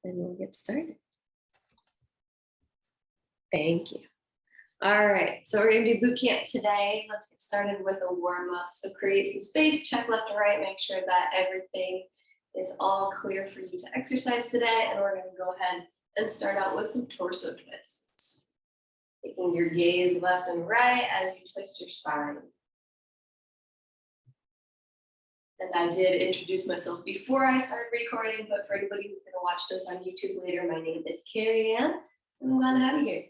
and we'll get started. Thank you. All right, so we're gonna do boot camp today. Let's get started with a warm up. So create some space, check left and right, make sure that everything is all clear for you to exercise today. And we're gonna go ahead and start out with some torso twists. Taking your gaze left and right as you twist your spine. And I did introduce myself before I started recording, but for anybody who's gonna watch this on YouTube later, my name is Keriann, and I'm glad to have you here.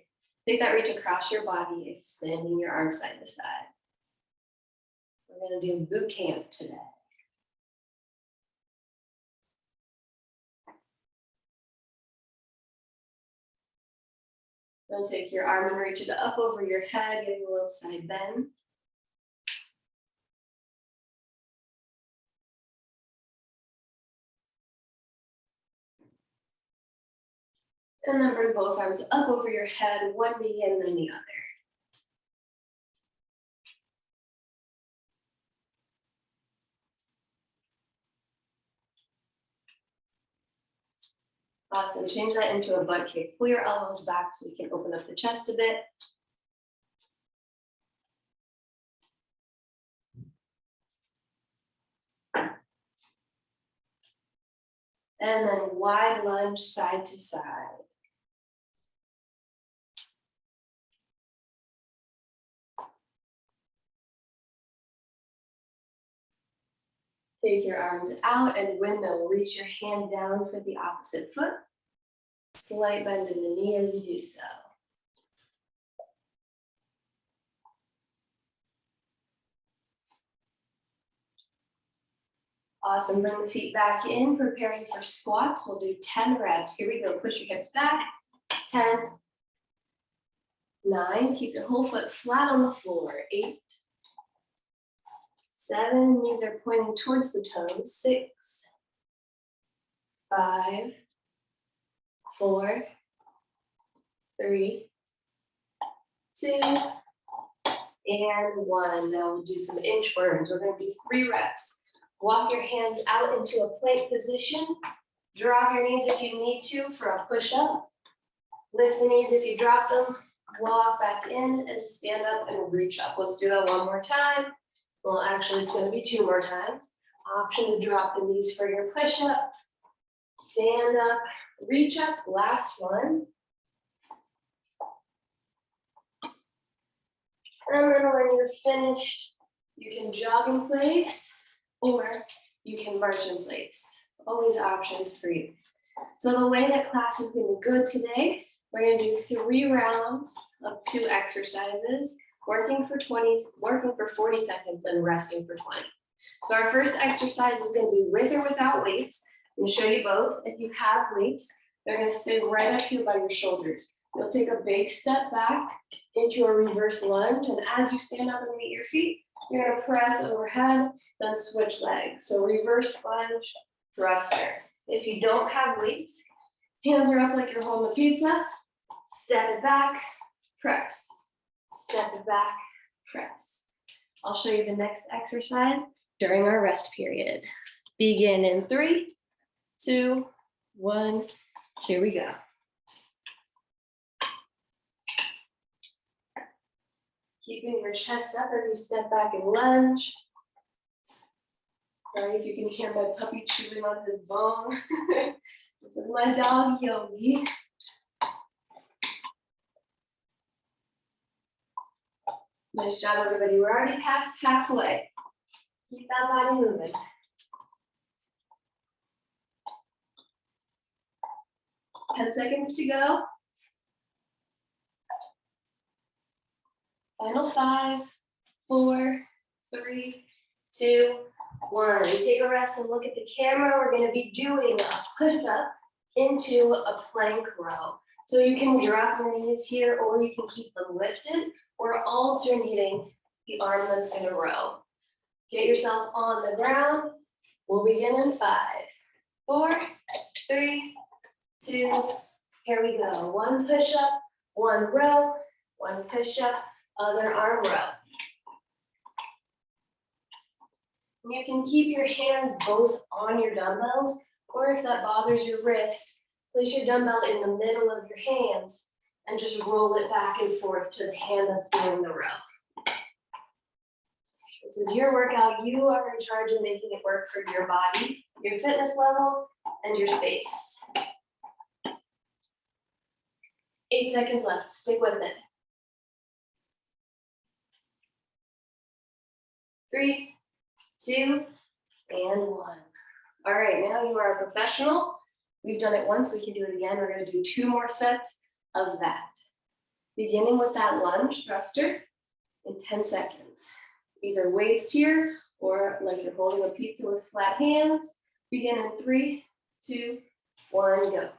Take that reach across your body, extending your arms side to side. We're gonna do boot camp today. Then take your arm and reach it up over your head, getting a little side bend. And then bring both arms up over your head, one knee and then the other. Awesome, change that into a butt kick. Pull your elbows back so we can open up the chest a bit. And then wide lunge side to side. Take your arms out and windmill. Reach your hand down for the opposite foot. Slight bend in the knee as you do so. Awesome, bring the feet back in, preparing for squats. We'll do 10 reps. Here we go, push your hips back. 10, 9, keep your whole foot flat on the floor. 8, 7, knees are pointing towards the toes. 6, 5, 4, 3, 2, and 1. Now we'll do some inchworms. We're going to do 3 reps. Walk your hands out into a plank position. Drop your knees if you need to for a push-up. Lift the knees if you dropped them. Walk back in and stand up and reach up. Let's do that one more time. Well, actually, it's going to be 2 more times. Option to drop the knees for your push-up. Stand up, reach up, last one. And then when you're finished, you can jog in place or you can march in place. Always options for you. So the way that class is going to go today, we're going to do 3 rounds of 2 exercises, working for 40 seconds and resting for 20. So our first exercise is going to be with or without weights. I'm going to show you both. If you have weights, they're going to stay right up here by your shoulders. You'll take a big step back into a reverse lunge, and as you stand up and meet your feet, you're going to press overhead, then switch legs. So reverse lunge, thruster. If you don't have weights, hands are up like you're holding a pizza. Step it back, press. Step it back, press. I'll show you the next exercise during our rest period. Begin in 3, 2, 1. Here we go. Keeping your chest up as you step back and lunge. Sorry if you can hear my puppy chewing on his bone. This is my dog, Yogi. Nice job, everybody. We're already past halfway. Keep that body moving. Ten seconds to go. Final 5, 4, 3, 2, 1. Take a rest and look at the camera. We're going to be doing a push-up into a plank row. So you can drop your knees here or you can keep them lifted or alternating the arm that's going to row. Get yourself on the ground. We'll begin in 5, 4, 3, 2, here we go. 1 push-up, 1 row, 1 push-up, other arm row. You can keep your hands both on your dumbbells, or if that bothers your wrist, Place your dumbbell in the middle of your hands and just roll it back and forth to the hand that's doing the row. This is your workout. You are in charge of making it work for your body, your fitness level, and your space. 8 seconds left. Stick with it. 3, 2, and 1. All right, now you are a professional. We've done it once, we can do it again. We're gonna do 2 more sets of that. Beginning with that lunge thruster in 10 seconds. Either weights here or like you're holding a pizza with flat hands. Begin in 3, 2, 1, go.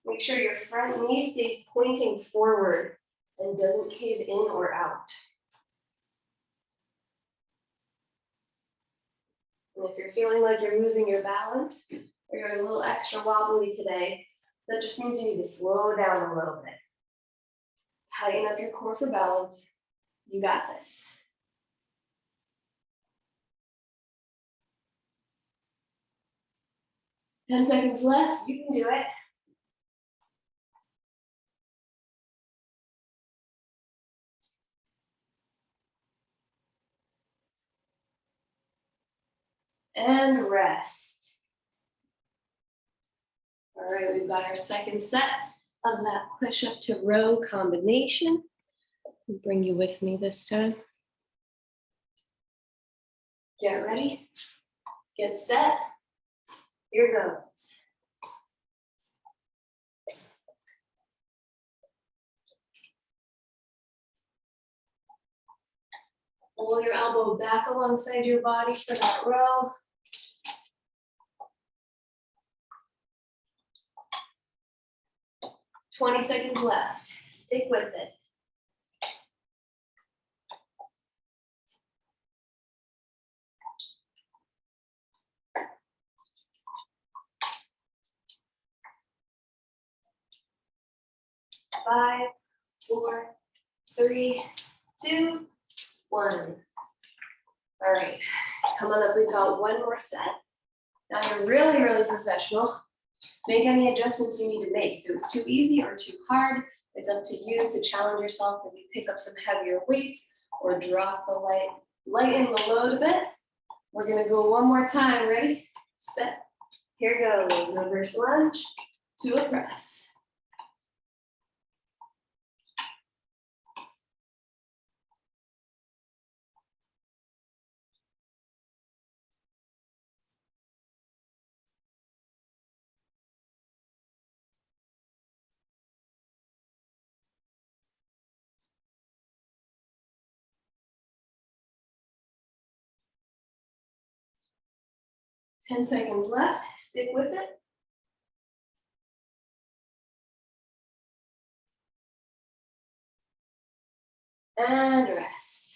Make sure your front knee stays pointing forward and doesn't cave in or out. And if you're feeling like you're losing your balance or you're a little extra wobbly today, that just means you need to slow down a little bit. Tighten up your core for balance. You got this. 10 seconds left. You can do it. And rest. All right, we've got our second set of that push-up to row combination. I'll bring you with me this time. Get ready, get set, here goes. Pull your elbow back alongside your body for that row. "20 seconds left. Stick with it. Five, 4, 3, 2, 1. All right, come on up. We've got 1 more set. Now you're really, really professional. Make any adjustments you need to make. If it was too easy or too hard, it's up to you to challenge yourself. Maybe pick up some heavier weights or drop the lighten the load a bit. We're gonna go 1 more time. Ready, set, here goes. Reverse lunge to a press. Ten seconds left. Stick with it. And rest.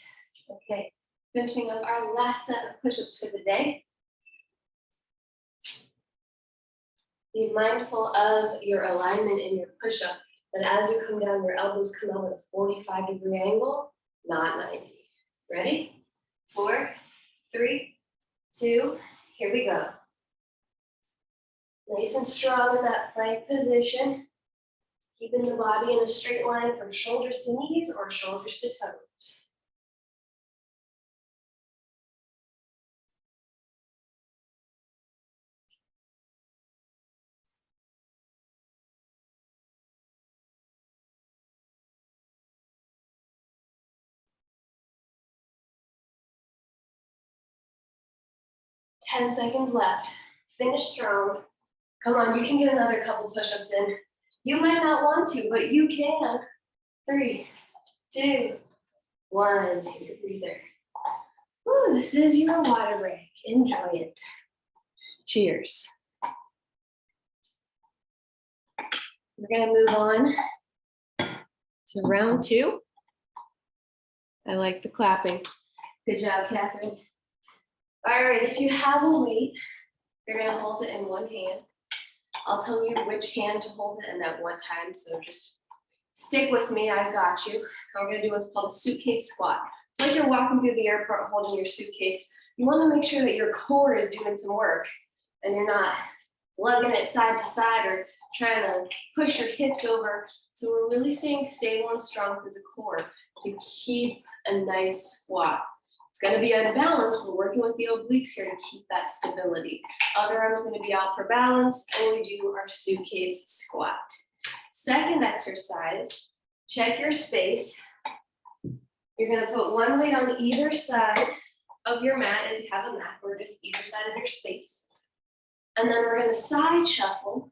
Okay, finishing up our last set of push-ups for the day. Be mindful of your alignment in your push-up, but as you come down, your elbows come out at a 45-degree angle, not 90. Ready? 4, 3, 2, here we go. Nice and strong in that plank position. Keeping the body in a straight line from shoulders to knees or shoulders to toes. Ten seconds left. Finish strong. Come on, you can get another couple push-ups in. You might not want to, but you can. 3, 2, 1. Take a breather. Ooh, this is your water break. Enjoy it. Cheers. We're gonna move on to round 2. I like the clapping. Good job, Catherine. All right, if you have a weight, you're gonna hold it in one hand. I'll tell you which hand to hold it in at one time, so just stick with me, I've got you. We're gonna do what's called a suitcase squat. It's like you're walking through the airport holding your suitcase you want to make sure that your core is doing some work and you're not lugging it side to side or trying to push your hips over. So we're really staying stable and strong through the core to keep a nice squat. It's going to be unbalanced. We're working with the obliques here to keep that stability. Other arm's going to be out for balance, and we do our suitcase squat. Second exercise, check your space. You're going to put one weight on either side of your mat, if you have a mat, or just either side of your space. And then we're going to side shuffle.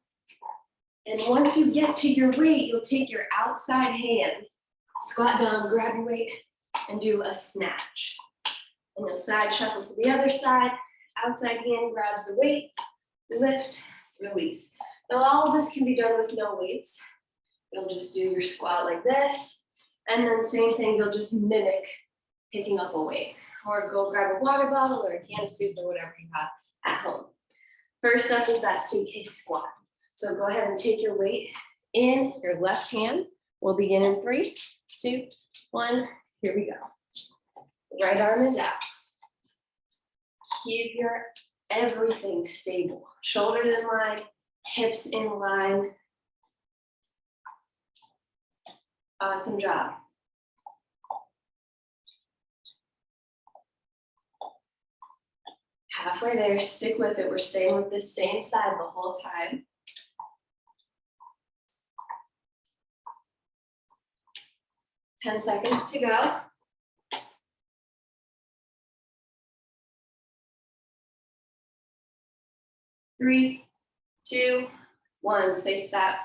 And once you get to your weight, you'll take your outside hand, squat down, grab your weight, and do a snatch. And you'll side shuffle to the other side, outside hand grabs the weight, lift, release. Now all of this can be done with no weights. You'll just do your squat like this, and then same thing, you'll just mimic picking up a weight. Or go grab a water bottle or a can of soup or whatever you have at home. First up is that suitcase squat. So go ahead and take your weight in your left hand. We'll begin in 3, 2, 1, here we go. Right arm is out. Keep your everything stable. Shoulders in line, hips in line. Awesome job. Halfway there, stick with it. We're staying with this same side the whole time. Ten seconds to go. Three, 2, 1. Place that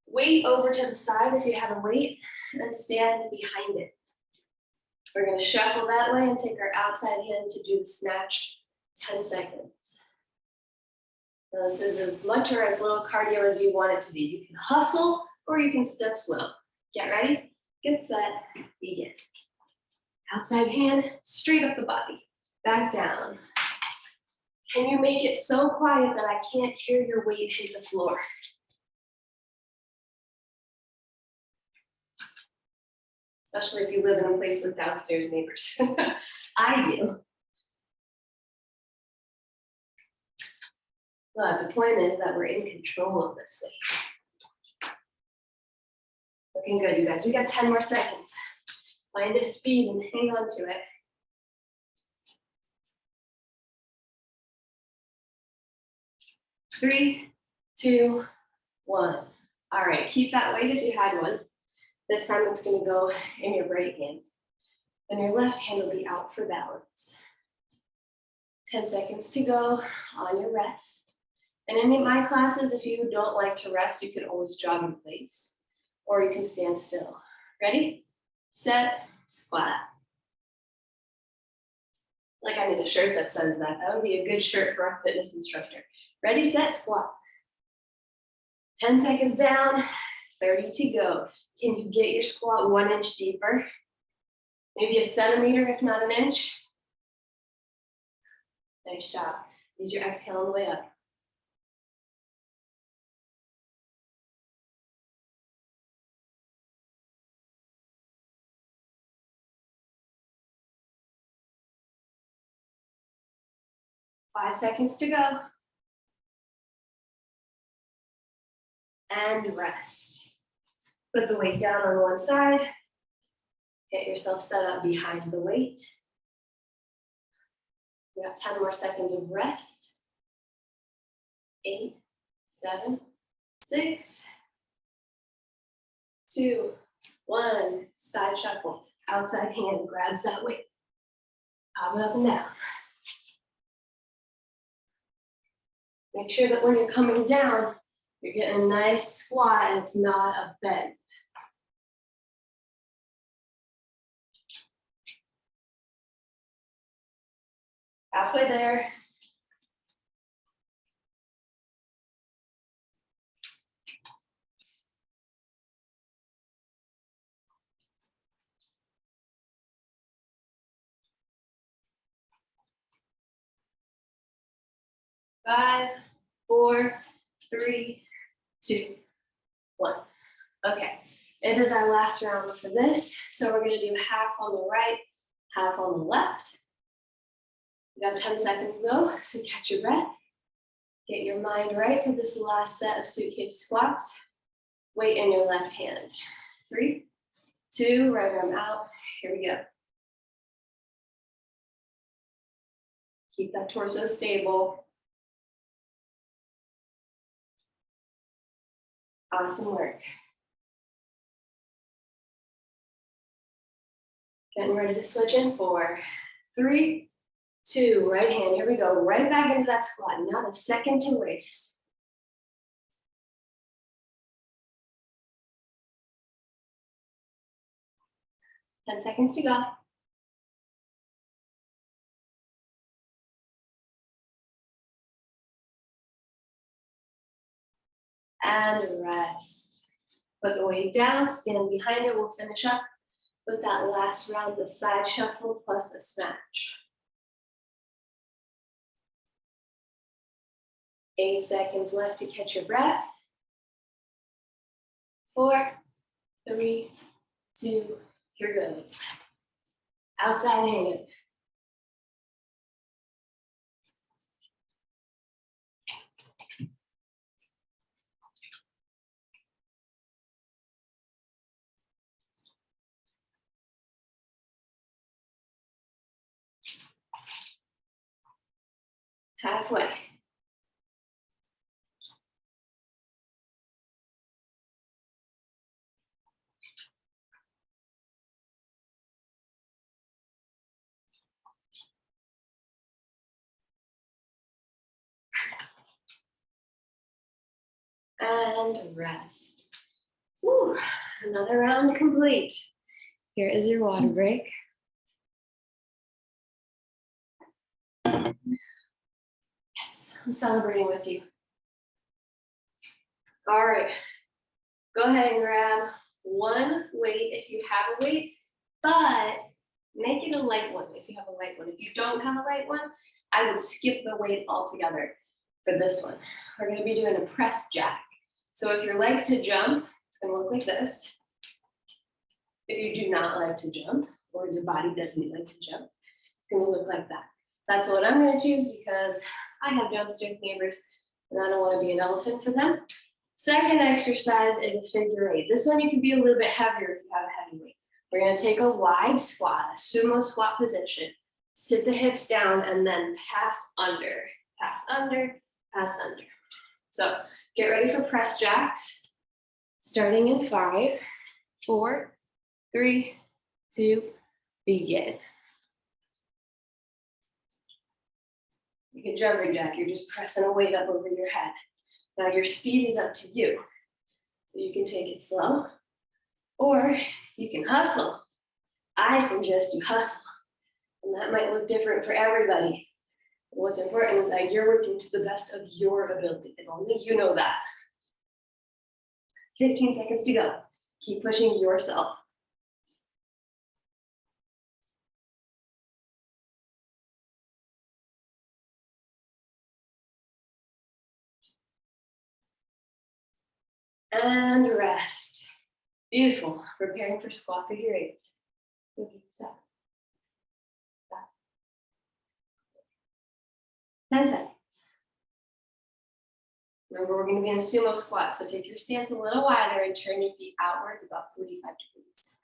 weight over to the side if you have a weight, and then stand behind it. We're going to shuffle that way and take our outside hand to do the snatch. 10 seconds. Now this is as much or as little cardio as you want it to be. You can hustle or you can step slow. Get ready, get set, begin. Outside hand, straight up the body, back down. Can you make it so quiet that I can't hear your weight hit the floor? Especially if you live in a place with downstairs neighbors. I do. But the point is that we're in control of this weight. Looking good, you guys. We got 10 more seconds. Find a speed and hang on to it. Three, 2, 1. All right, keep that weight if you had one. This time it's going to go in your right hand. And your left hand will be out for balance. 10 seconds to go on your rest. And in my classes, if you don't like to rest, you can always jog in place, or you can stand still. Ready, set, squat. Like I need a shirt that says that. That would be a good shirt for a fitness instructor. Ready, set, squat. 10 seconds down, 30 to go. Can you get your squat 1 inch deeper? Maybe a centimeter, if not an inch. Nice job. Use your exhale on the way up. Five seconds to go. And rest. Put the weight down on one side. Get yourself set up behind the weight. We got 10 more seconds of rest. 8, 7, 6, 2, 1. Side shuffle. Outside hand grabs that weight. Pop it up and down. Make sure that when you're coming down, you're getting a nice squat and it's not a bend. Halfway there. Five, 4, 3, 2, 1. Okay, it is our last round for this. So we're going to do half on the right, half on the left. You got 10 seconds though, so catch your breath. Get your mind right for this last set of suitcase squats. Weight in your left hand. 3, 2, right arm out. Here we go. Keep that torso stable. Awesome work. Getting ready to switch in 4, 3, 2, right hand. Here we go. Right back into that squat. Not a second to waste. Ten seconds to go. And rest. Put the weight down, stand behind it. We'll finish up with that last round, the side shuffle plus a snatch. 8 seconds left to catch your breath. 4, 3, 2, here goes. Outside hand. Halfway. And rest. Woo, another round complete. Here is your water break. Yes, I'm celebrating with you. All right, go ahead and grab one weight if you have a weight, but make it a light one if you have a light one. If you don't have a light one, I would skip the weight altogether for this one. We're gonna be doing a press jack. So if you like to jump, it's gonna look like this. If you do not like to jump, or your body doesn't like to jump, it's gonna look like that. That's what I'm gonna choose because I have downstairs neighbors and I don't wanna be an elephant for them. Second exercise is a figure 8. This one you can be a little bit heavier if you have a heavy weight. We're gonna take a wide squat, a sumo squat position, sit the hips down and then pass under, pass under, pass under. So get ready for press jacks, starting in 5, 4, 3, 2, begin. You can jumping jack, you're just pressing a weight up over your head. Now your speed is up to you. So you can take it slow, or you can hustle. I suggest you hustle. And that might look different for everybody. But what's important is that you're working to the best of your ability, and only you know that. 15 seconds to go. Keep pushing yourself. And rest. Beautiful. Preparing for squat figure 8s. 10 seconds. Remember, we're going to be in a sumo squat, so take your stance a little wider and turn your feet outwards about 45 degrees.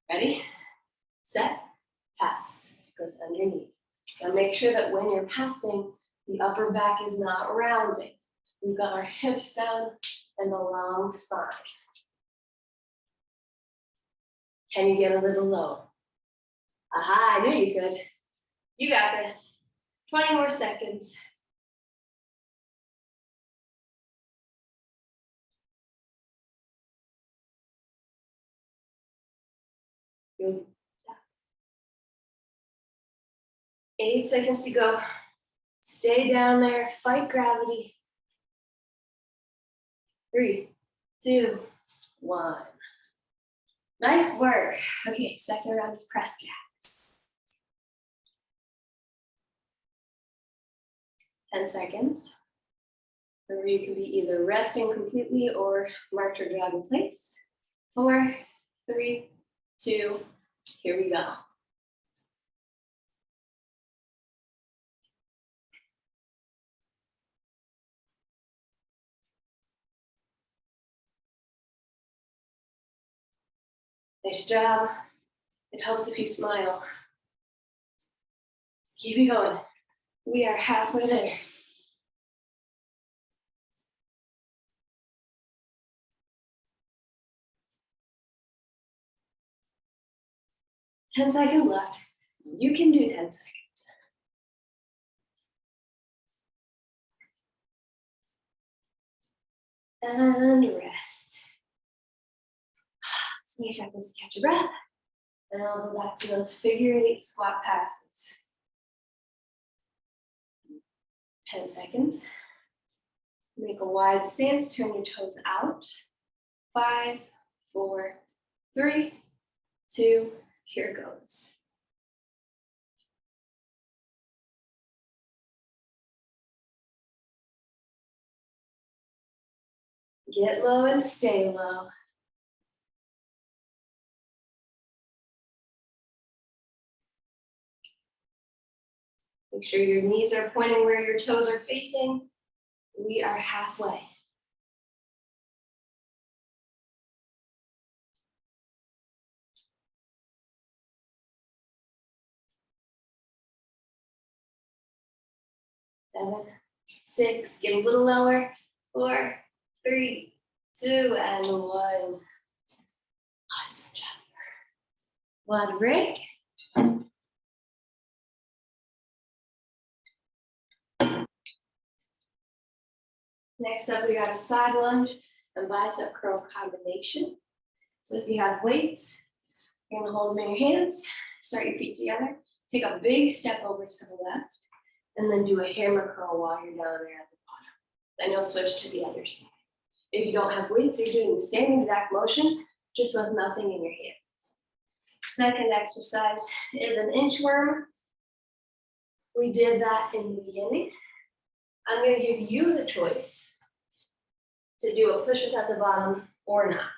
Ready? Set, pass. It goes underneath. Now make sure that when you're passing, the upper back is not rounding. We've got our hips down and the long spine. Can you get a little low? Aha, I knew you could. You got this. 20 more seconds. Good. 8 seconds to go. Stay down there, fight gravity. 3, 2, 1. Nice work. Okay, second round of press jacks. 10 seconds. Remember, you can be either resting completely or march or drag in place. 4, 3, 2, here we go. Nice job. It helps if you smile. Keep it going. We are halfway there. Ten seconds left. You can do 10 seconds. And rest. 20 seconds to catch your breath. And I'll go back to those figure 8 squat passes. 10 seconds. Make a wide stance, turn your toes out. 5, 4, 3, 2, here goes. Get low and stay low. Make sure your knees are pointing where your toes are facing. We are halfway. Seven, 6, get a little lower. 4, 3, 2, and 1. Awesome job. One break. Next up, we got a side lunge and bicep curl combination. So if you have weights, you're gonna hold them in your hands, start your feet together, take a big step over to the left, and then do a hammer curl while you're down there at the bottom. Then you'll switch to the other side. If you don't have weights, you're doing the same exact motion, just with nothing in your hands. Second exercise is an inchworm. We did that in the beginning. I'm gonna give you the choice to do a push-up at the bottom or not.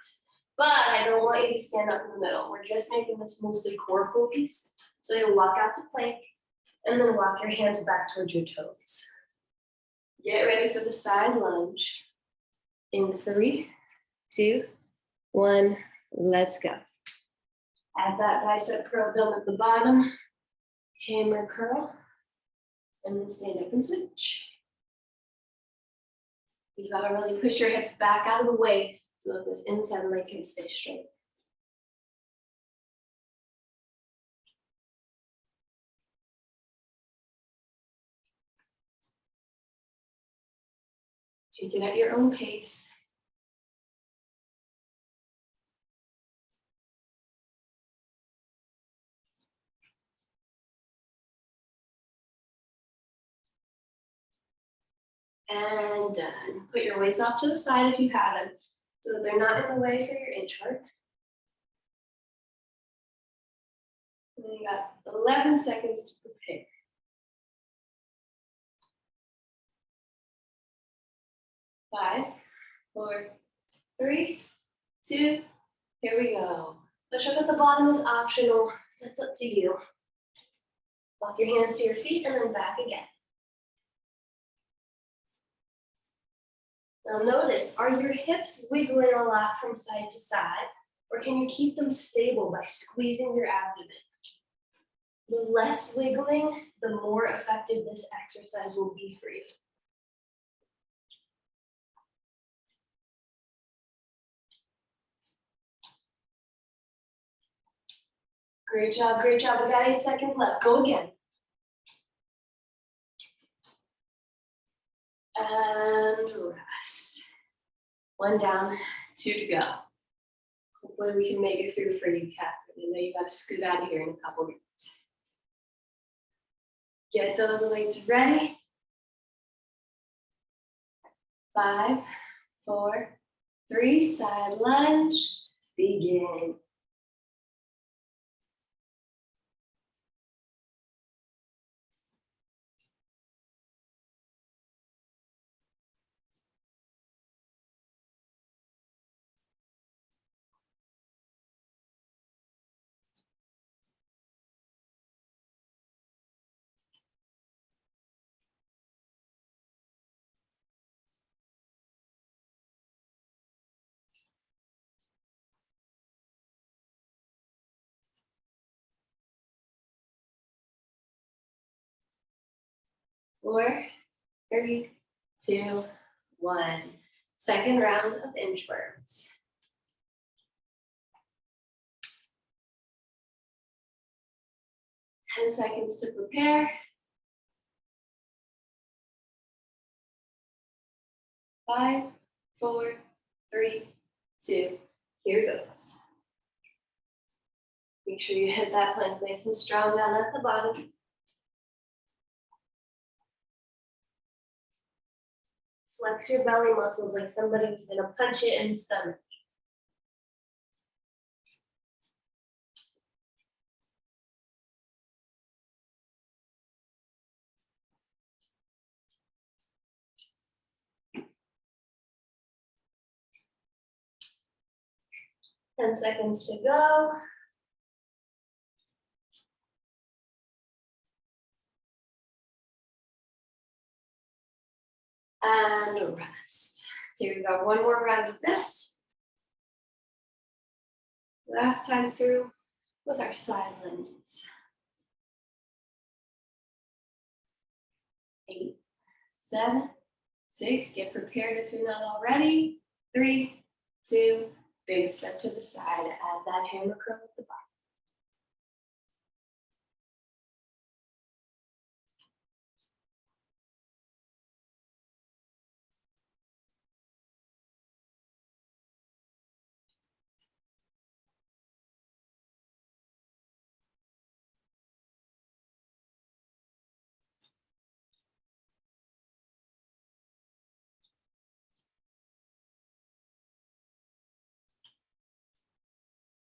But I don't want you to stand up in the middle. We're just making this mostly core focus. So you'll walk out to plank and then walk your hands back towards your toes. Get ready for the side lunge. In 3, 2, 1, let's go. Add that bicep curl down at the bottom, hammer curl, and then stand up and switch. You gotta really push your hips back out of the way so that this inside leg can stay straight. Take it at your own pace. And done. Put your weights off to the side if you have them, so that they're not in the way for your inch work. And then you got 11 seconds to prepare. 5, 4, 3, 2, here we go. Push up at the bottom is optional. That's up to you. Walk your hands to your feet and then back again. Now notice, are your hips wiggling a lot from side to side, or can you keep them stable by squeezing your abdomen? The less wiggling, the more effective this exercise will be for you. Great job, great job. We got 8 seconds left. Go again. And rest. 1 down, 2 to go. Hopefully we can make it through for you, Kat. I know you got to scoot out of here in a couple minutes. Get those weights ready. 5, 4, 3, side lunge, begin. 4, 3, 2, 1. Second round of inchworms. 10 seconds to prepare. 5, 4, 3, 2, here goes. Make sure you hit that plank nice and strong down at the bottom. Flex your belly muscles like somebody's gonna punch it in the stomach. Ten seconds to go. And rest. Here we go, one more round of this. Last time through with our side lunges. 8, 7, 6, get prepared if you're not already. 3, 2, big step to the side, add that hammer curl at the bottom.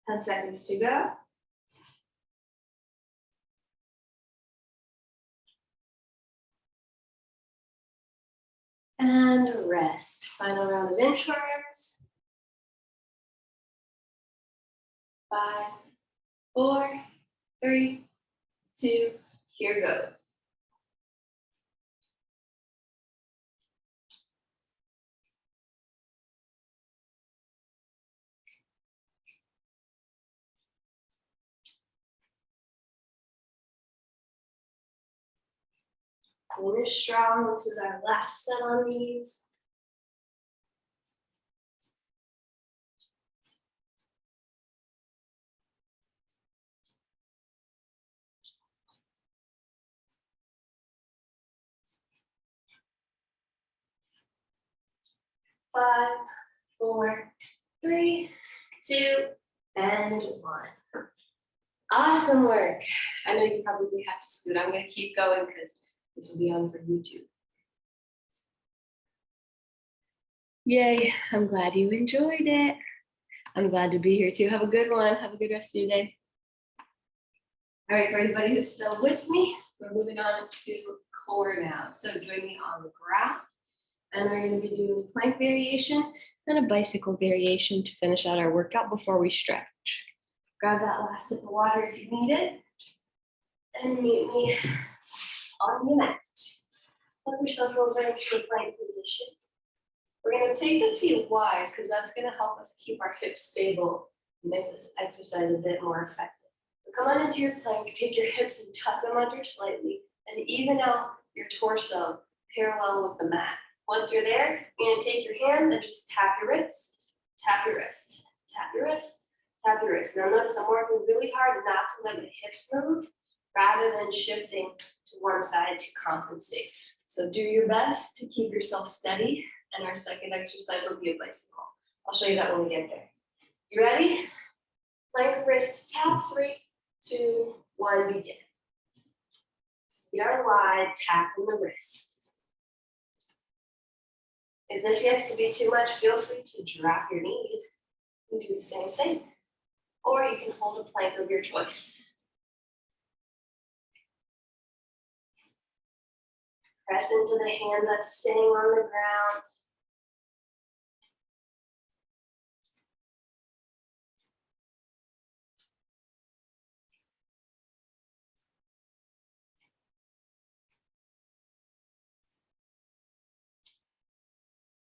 Ten seconds to go. And rest. Final round of inchworms. 5, 4, 3, 2, here goes. Finish strong. This is our last set on these. Five, 4, 3, 2, and 1. Awesome work. I know you probably have to scoot. I'm going to keep going because this will be on for YouTube. Yay, I'm glad you enjoyed it. I'm glad to be here too. Have a good one. Have a good rest of your day. All right, for anybody who's still with me, we're moving on to core now. So join me on the ground. And we're going to be doing a plank variation and a bicycle variation to finish out our workout before we stretch. Grab that last sip of water if you need it. And meet me on the mat. Flip yourself over into a plank position. We're going to take the feet wide because that's going to help us keep our hips stable and make this exercise a bit more effective. So come on into your plank, take your hips and tuck them under slightly and even out your torso parallel with the mat. Once you're there, you're going to take your hand and just tap your wrist, tap your wrist, tap your wrist, tap your wrist. Now notice I'm working really hard not to let the hips move rather than shifting to one side to compensate. So do your best to keep yourself steady, and our second exercise will be a bicycle. I'll show you that when we get there. You ready? Plank wrist tap, 3, 2, 1, begin. We are wide, tapping the wrists. If this gets to be too much, feel free to drop your knees and do the same thing. Or you can hold a plank of your choice. Press into the hand that's staying on the ground.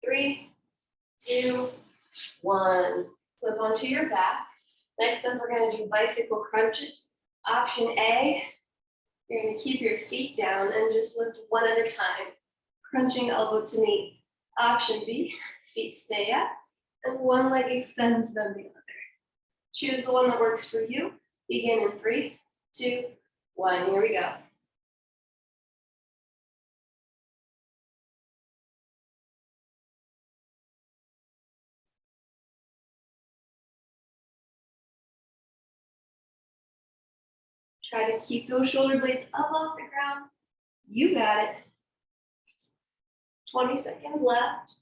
Three, 2, 1. Flip onto your back. Next up, we're going to do bicycle crunches. Option A, You're going to keep your feet down and just lift one at a time, crunching elbow to knee. Option B, feet stay up, and one leg extends then the other. Choose the one that works for you. Begin in 3, 2, 1. Here we go. Try to keep those shoulder blades up off the ground. You got it. 20 seconds left.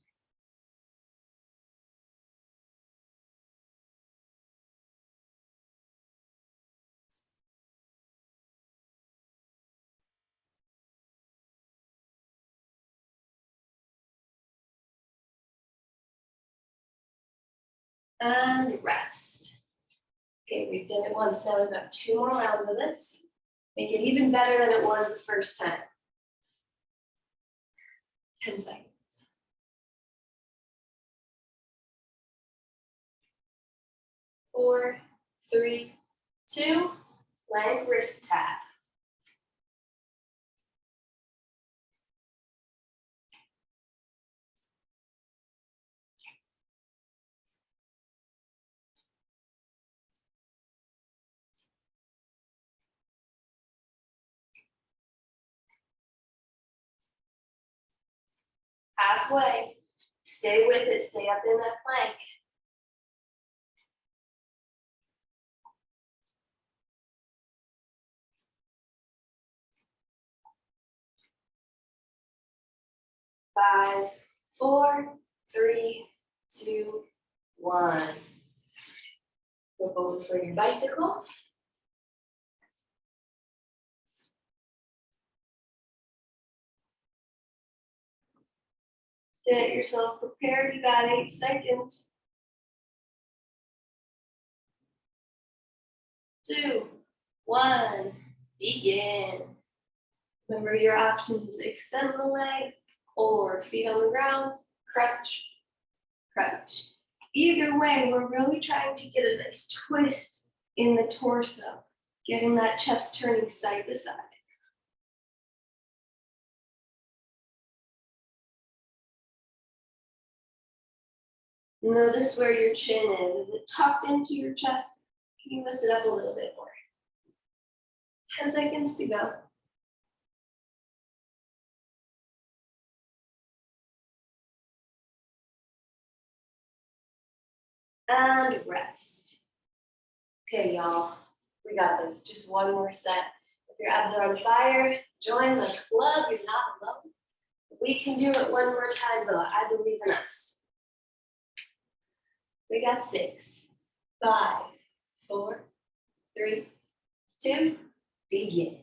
And rest. Okay, we've done it once, now we've got 2 more rounds of this. Make it even better than it was the first time. 10 seconds. 4, 3, 2, plank wrist tap. Halfway. Stay with it, stay up in that plank. 5, 4, 3, 2, 1. Flip over for your bicycle. Get yourself prepared. You got 8 seconds. 2, 1, begin. Remember your options: extend the leg or feet on the ground, crunch, crunch. Either way, we're really trying to get a nice twist in the torso, getting that chest turning side to side. Notice where your chin is. Is it tucked into your chest? Can you lift it up a little bit more? 10 seconds to go. And rest. Okay, y'all, we got this. Just one more set. If your abs are on fire, join the club. You're not alone. We can do it one more time, though. I believe in us. We got 6, 5, 4, 3, 2, begin.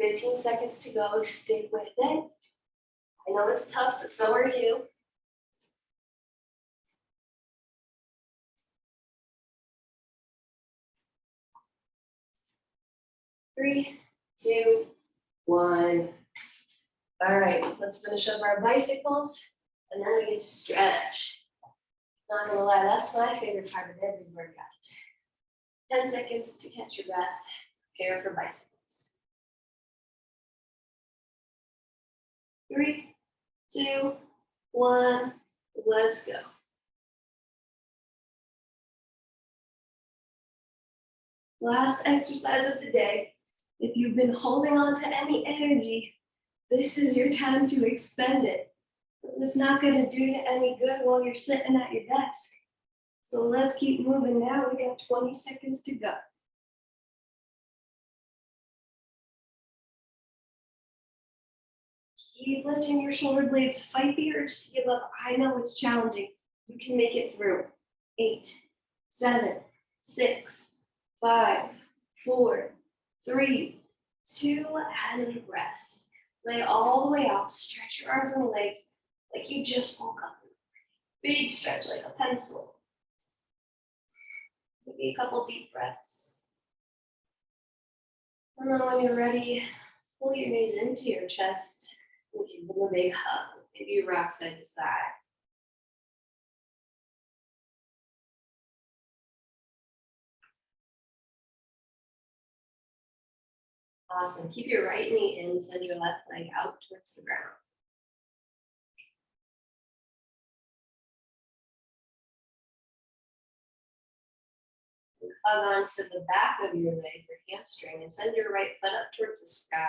Fifteen seconds to go. Stick with it. I know it's tough, but so are you. 3, 2, 1. All right, let's finish up our bicycles, and then we get to stretch. Not gonna lie, that's my favorite part of every workout. 10 seconds to catch your breath. Prepare for bicycles. 3, 2, 1, let's go. Last exercise of the day. If you've been holding on to any energy, this is your time to expend it. It's not going to do you any good while you're sitting at your desk. So let's keep moving now. We got 20 seconds to go. Keep lifting your shoulder blades. Fight the urge to give up. I know it's challenging. You can make it through. 8, 7, 6, 5, 4, 3, 2, and rest. Lay all the way out. Stretch your arms and legs like you just woke up. Big stretch like a pencil. Maybe a couple deep breaths. And then when you're ready, pull your knees into your chest and give them a big hug. Maybe you rock side to side. Awesome. Keep your right knee in, send your left leg out towards the ground. Hug onto the back of your leg, your hamstring, and send your right foot up towards the sky.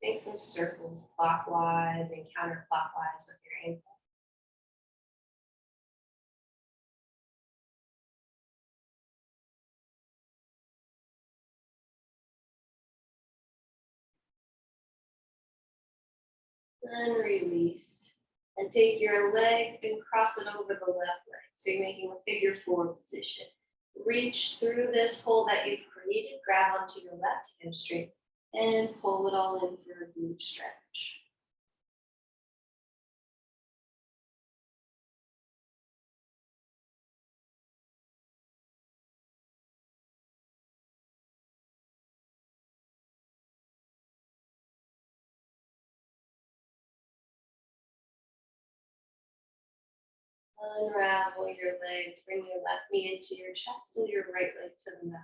Make some circles clockwise and counterclockwise with your ankle. Then release. And take your leg and cross it over the left leg. So you're making a figure four position. Reach through this hole that you've created, grab onto your left hamstring, and pull it all in for a glute stretch. Unravel your legs, bring your left knee into your chest and your right leg to the mat.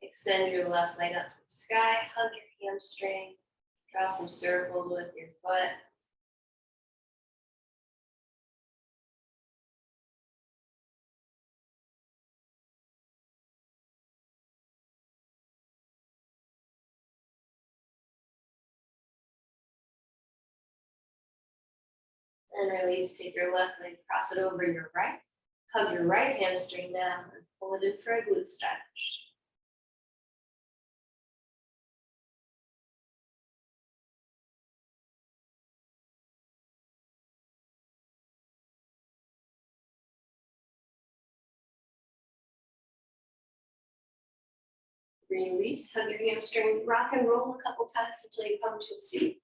Extend your left leg up to the sky, hug your hamstring, draw some circles with your foot. And release, take your left leg, cross it over your right, hug your right hamstring down, and pull it in for a glute stretch. Release, hug your hamstring, rock and roll a couple times until you come to a seat.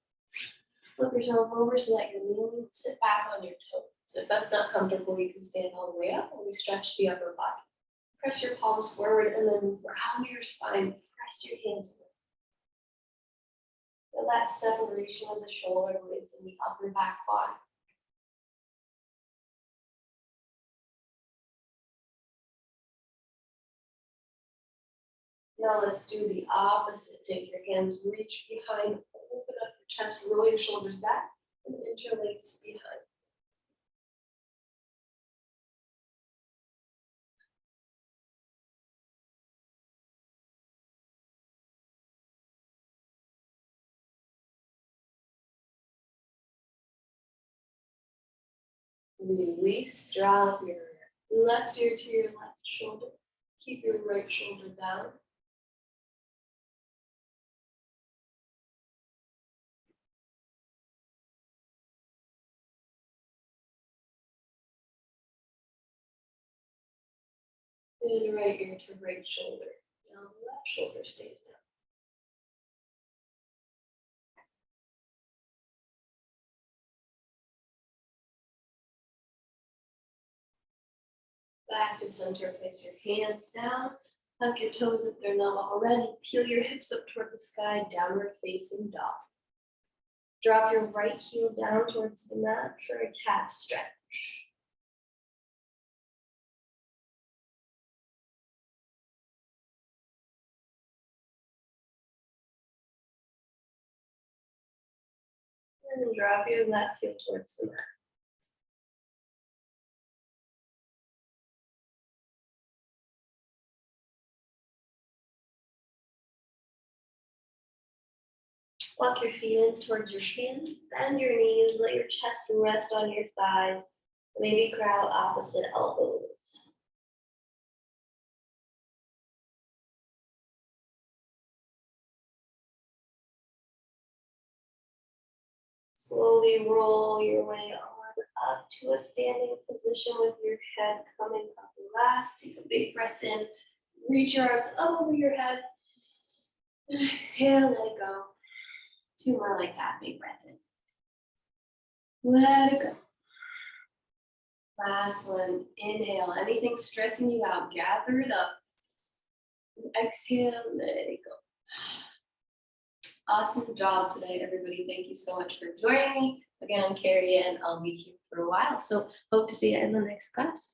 Flip yourself over so that you're kneeling, sit back on your toes. If that's not comfortable, you can stand all the way up and we stretch the upper body. Press your palms forward and then round your spine, press your hands away. Feel that separation of the shoulder blades in the upper back body. Now let's do the opposite. Take your hands, reach behind, open up your chest, roll your shoulders back, and interlace behind. Release, drop your left ear to your left shoulder. Keep your right shoulder down. And right ear to right shoulder. Now the left shoulder stays down. Back to center, place your hands down. Tuck your toes if they're not already. Peel your hips up toward the sky, downward facing dog. Drop your right heel down towards the mat for a calf stretch. And then drop your left heel towards the mat. Walk your feet in towards your hands, bend your knees, let your chest rest on your thighs, maybe growl opposite elbows. Slowly roll your way on up to a standing position with your head coming up last. Take a big breath in. Reach your arms up over your head. And exhale, let it go. 2 more like that. Big breath in. Let it go. Last one. Inhale. Anything stressing you out, gather it up. And exhale, let it go. Awesome job today, everybody. Thank you so much for joining me. Again, I'm Keriann. I'll be here for a while, so hope to see you in the next class.